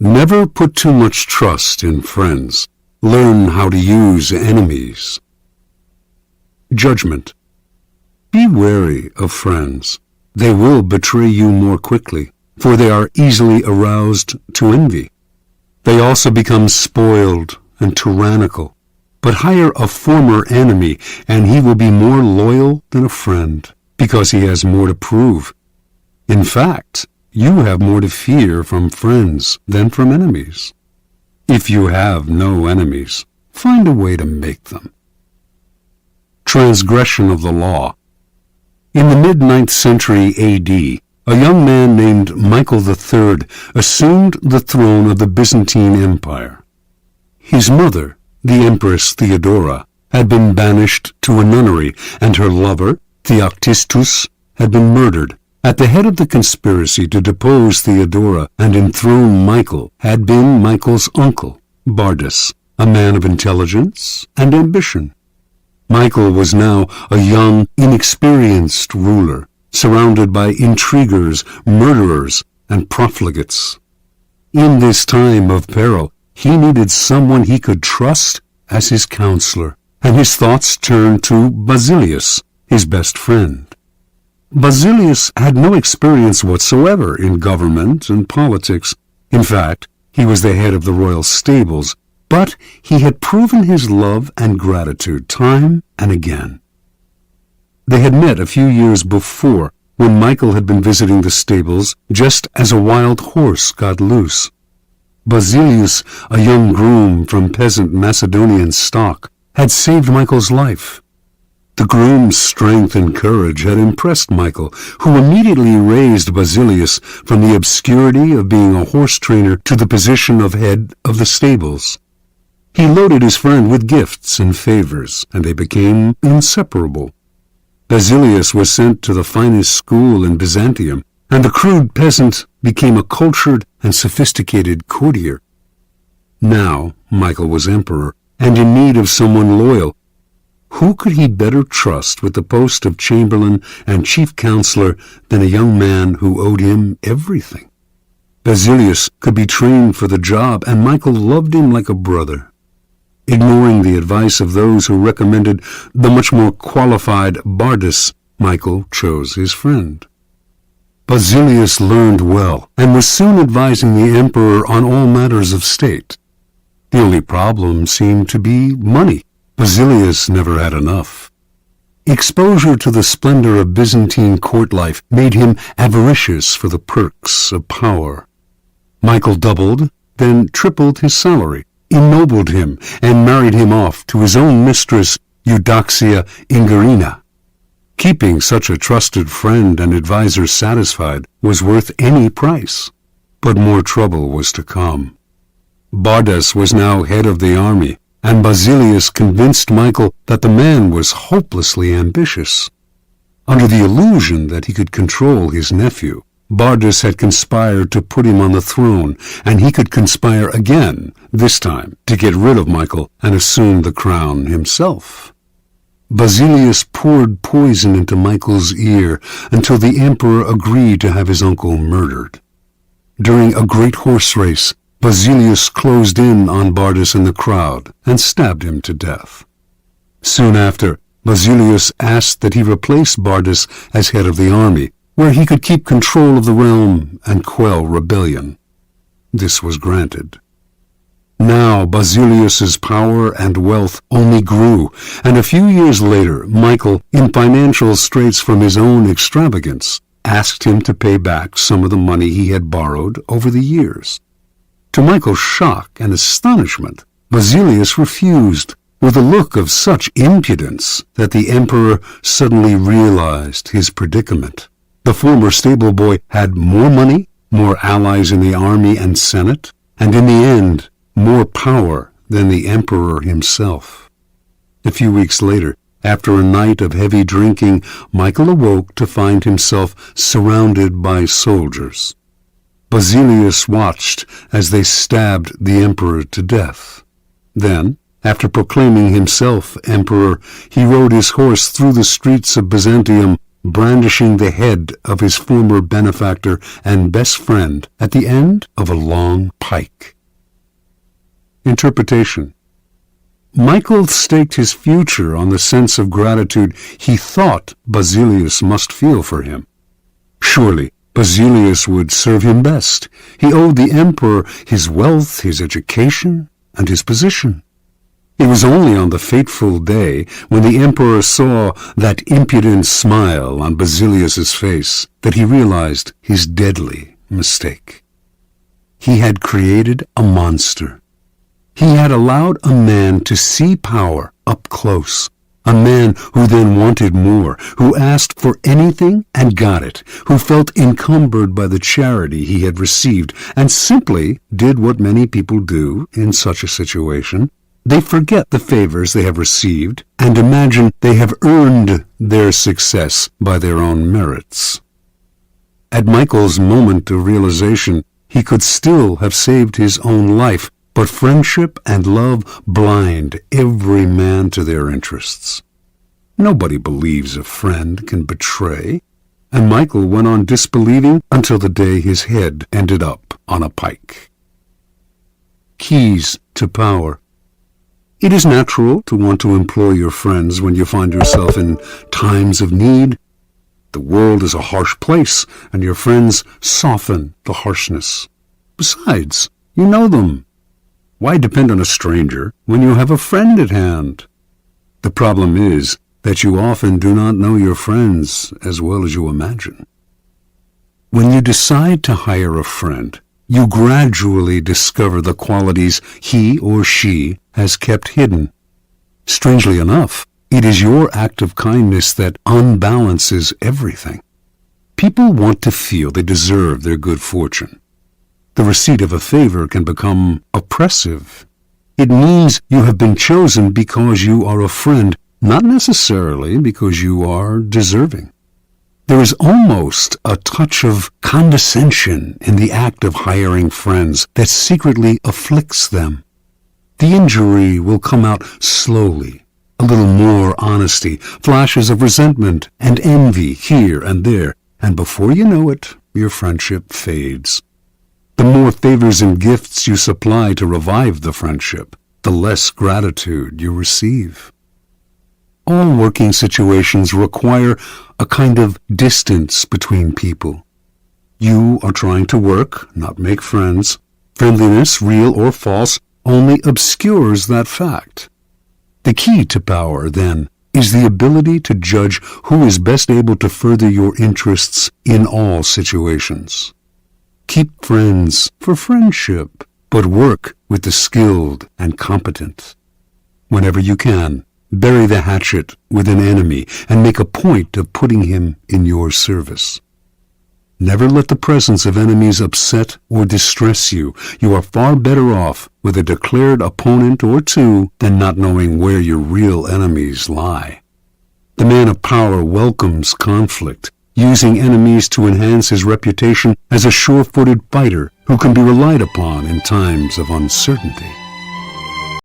Never put too much trust in friends. Learn how to use enemies. Judgment. Be wary of friends. They will betray you more quickly, for they are easily aroused to envy. They also become spoiled and tyrannical. But hire a former enemy, and he will be more loyal than a friend, because he has more to prove. In fact, you have more to fear from friends than from enemies. If you have no enemies, find a way to make them. Transgression of the law. In the mid-9th century A.D., a young man named Michael III assumed the throne of the Byzantine Empire. His mother, the Empress Theodora, had been banished to a nunnery, and her lover, Theoctistus, had been murdered. At the head of the conspiracy to depose Theodora and enthrone Michael had been Michael's uncle, Bardas, a man of intelligence and ambition. Michael was now a young, inexperienced ruler, surrounded by intriguers, murderers, and profligates. In this time of peril, he needed someone he could trust as his counselor, and his thoughts turned to Basilius, his best friend. Basilius had no experience whatsoever in government and politics. In fact, he was the head of the royal stables, but he had proven his love and gratitude time and again. They had met a few years before, when Michael had been visiting the stables just as a wild horse got loose. Basilius, a young groom from peasant Macedonian stock, had saved Michael's life. The groom's strength and courage had impressed Michael, who immediately raised Basilius from the obscurity of being a horse trainer to the position of head of the stables. He loaded his friend with gifts and favors, and they became inseparable. Basilius was sent to the finest school in Byzantium, and the crude peasant became a cultured and sophisticated courtier. Now Michael was emperor, and in need of someone loyal. Who could he better trust with the post of chamberlain and chief counselor than a young man who owed him everything? Basilius could be trained for the job, and Michael loved him like a brother. Ignoring the advice of those who recommended the much more qualified Bardas, Michael chose his friend. Basilius learned well, and was soon advising the emperor on all matters of state. The only problem seemed to be money. Basilius never had enough. Exposure to the splendor of Byzantine court life made him avaricious for the perks of power. Michael doubled, then tripled his salary, ennobled him, and married him off to his own mistress, Eudoxia Ingerina. Keeping such a trusted friend and adviser satisfied was worth any price. But more trouble was to come. Bardas was now head of the army, and Basilius convinced Michael that the man was hopelessly ambitious. Under the illusion that he could control his nephew, Bardas had conspired to put him on the throne, and he could conspire again, this time to get rid of Michael and assume the crown himself. Basilius poured poison into Michael's ear until the emperor agreed to have his uncle murdered. During a great horse race, Basilius closed in on Bardas in the crowd and stabbed him to death. Soon after, Basilius asked that he replace Bardas as head of the army, where he could keep control of the realm and quell rebellion. This was granted. Now Basilius's power and wealth only grew, and a few years later Michael, in financial straits from his own extravagance, asked him to pay back some of the money he had borrowed over the years. To Michael's shock and astonishment, Basilius refused, with a look of such impudence that the emperor suddenly realized his predicament. The former stable boy had more money, more allies in the army and senate, and in the end, more power than the emperor himself. A few weeks later, after a night of heavy drinking, Michael awoke to find himself surrounded by soldiers. Basilius watched as they stabbed the emperor to death. Then, after proclaiming himself emperor, he rode his horse through the streets of Byzantium, brandishing the head of his former benefactor and best friend at the end of a long pike. Interpretation. Michael staked his future on the sense of gratitude he thought Basilius must feel for him. Surely Basilius would serve him best. He owed the emperor his wealth, his education, and his position. It was only on the fateful day when the emperor saw that impudent smile on Basilius's face that he realized his deadly mistake. He had created a monster. He had allowed a man to see power up close, a man who then wanted more, who asked for anything and got it, who felt encumbered by the charity he had received, and simply did what many people do in such a situation. They forget the favors they have received and imagine they have earned their success by their own merits. At Michael's moment of realization, he could still have saved his own life, but friendship and love blind every man to their interests. Nobody believes a friend can betray, and Michael went on disbelieving until the day his head ended up on a pike. Keys to power. It is natural to want to employ your friends when you find yourself in times of need. The world is a harsh place, and your friends soften the harshness. Besides, you know them. Why depend on a stranger when you have a friend at hand? The problem is that you often do not know your friends as well as you imagine. When you decide to hire a friend, you gradually discover the qualities he or she has kept hidden. Strangely enough, it is your act of kindness that unbalances everything. People want to feel they deserve their good fortune. The receipt of a favor can become oppressive. It means you have been chosen because you are a friend, not necessarily because you are deserving. There is almost a touch of condescension in the act of hiring friends that secretly afflicts them. The injury will come out slowly, a little more honesty, flashes of resentment and envy here and there, and before you know it, your friendship fades. The more favors and gifts you supply to revive the friendship, the less gratitude you receive. All working situations require a kind of distance between people. You are trying to work, not make friends. Friendliness, real or false, only obscures that fact. The key to power, then, is the ability to judge who is best able to further your interests in all situations. Keep friends for friendship, but work with the skilled and competent. Whenever you can, bury the hatchet with an enemy and make a point of putting him in your service. Never let the presence of enemies upset or distress you. You are far better off with a declared opponent or two than not knowing where your real enemies lie. The man of power welcomes conflict, using enemies to enhance his reputation as a sure-footed fighter who can be relied upon in times of uncertainty.